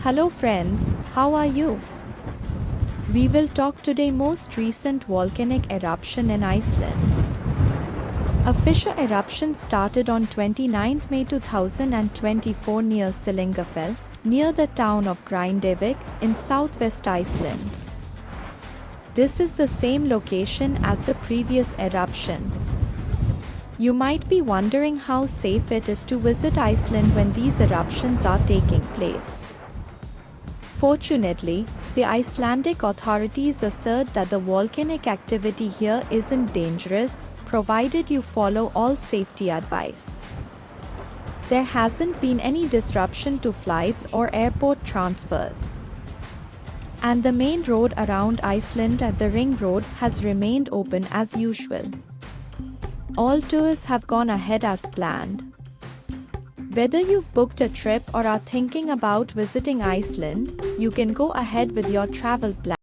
Hello friends, how are you? We will talk today most recent volcanic eruption in Iceland. A fissure eruption started on 29 May 2024 near Silingafell, near the town of Grindavik in southwest Iceland. This is the same location as the previous eruption. You might be wondering how safe it is to visit Iceland when these eruptions are taking place. Fortunately, the Icelandic authorities assert that the volcanic activity here isn't dangerous, provided you follow all safety advice. There hasn't been any disruption to flights or airport transfers. And the main road around Iceland at the Ring Road has remained open as usual. All tours have gone ahead as planned. Whether you've booked a trip or are thinking about visiting Iceland, you can go ahead with your travel plan.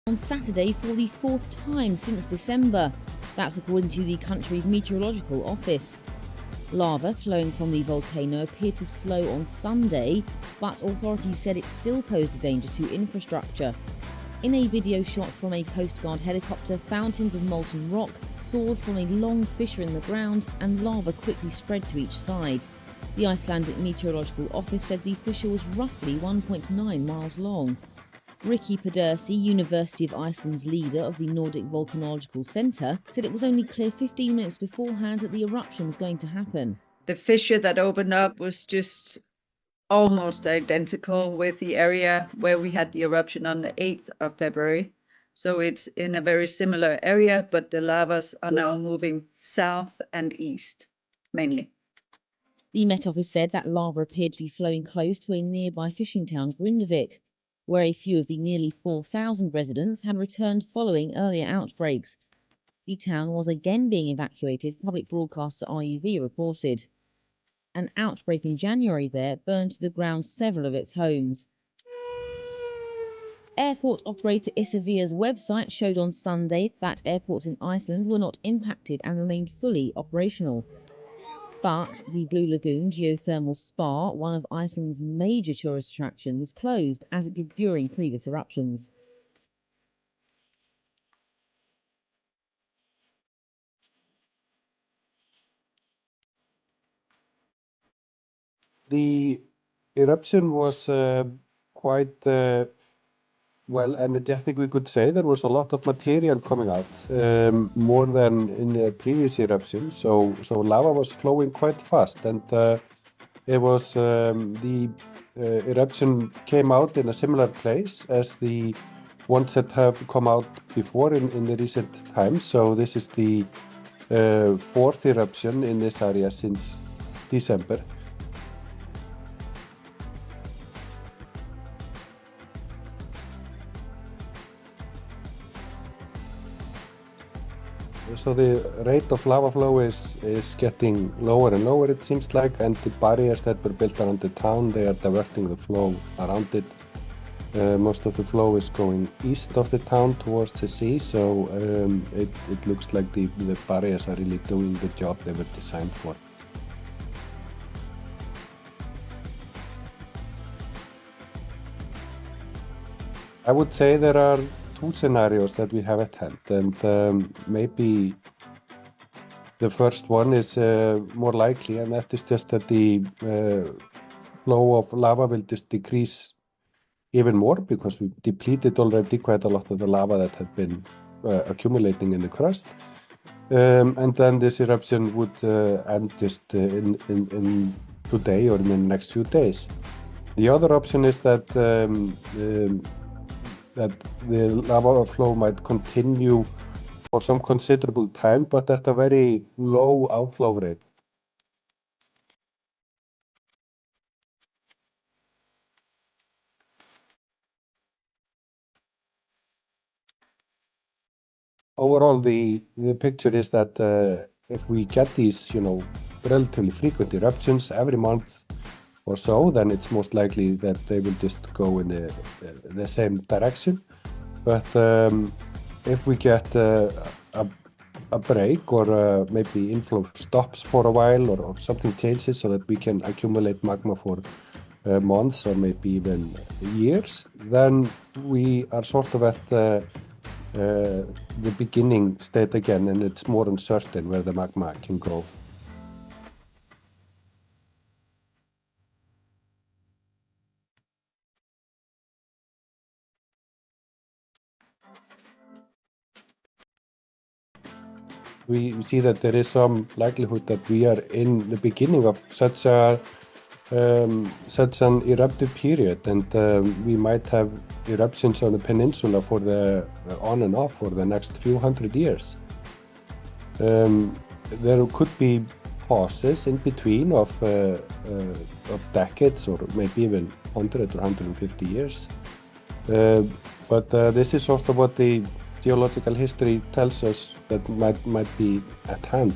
On Saturday for the fourth time since December. That's according to the country's meteorological office. Lava flowing from the volcano appeared to slow on Sunday, but authorities said it still posed a danger to infrastructure. In a video shot from a Coast Guard helicopter, fountains of molten rock soared from a long fissure in the ground and lava quickly spread to each side. The Icelandic Meteorological Office said the fissure was roughly 1.9 miles long. Ricky Pedersi, University of Iceland's leader of the Nordic Volcanological Centre, said it was only clear 15 minutes beforehand that the eruption was going to happen. The fissure that opened up was just almost identical with the area where we had the eruption on the 8th of February. So it's in a very similar area, but the lavas are now moving south and east, mainly. The Met Office said that lava appeared to be flowing close to a nearby fishing town, Grindavik, where a few of the nearly 4,000 residents had returned following earlier outbreaks. The town was again being evacuated, public broadcaster RUV reported. An outbreak in January there burned to the ground several of its homes. Airport operator Isavia's website showed on Sunday that airports in Iceland were not impacted and remained fully operational. But the Blue Lagoon geothermal spa, one of Iceland's major tourist attractions, was closed as it did during previous eruptions. The eruption was quite well energetic, we could say. There was a lot of material coming out, more than in the previous eruption. So lava was flowing quite fast, and it was the eruption came out in a similar place as the ones that have come out before in the recent times. So this is the fourth eruption in this area since December. So the rate of lava flow is getting lower and lower, it seems like, and the barriers that were built around the town, they are diverting the flow around it. Most of the flow is going east of the town towards the sea, so it looks like the barriers are really doing the job they were designed for. I would say there are two scenarios that we have at hand, and maybe the first one is more likely, and that is just that the flow of lava will just decrease even more because we depleted already quite a lot of the lava that had been accumulating in the crust, and then this eruption would end just in today or in the next few days. The other option is that that the lava flow might continue for some considerable time, but at a very low outflow rate. overall, the picture is that if we get these, relatively frequent eruptions every month or so, then it's most likely that they will just go in the same direction. But if we get a break or maybe inflow stops for a while or something changes so that we can accumulate magma for months or maybe even years, then we are sort of at the beginning state again, and it's more uncertain where the magma can go. We see that there is some likelihood that we are in the beginning of such an eruptive period, and we might have eruptions on the peninsula for on and off for the next few hundred years. There could be pauses in between of decades or maybe even 100 or 150 years. But this is sort of what the geological history tells us that might be at hand.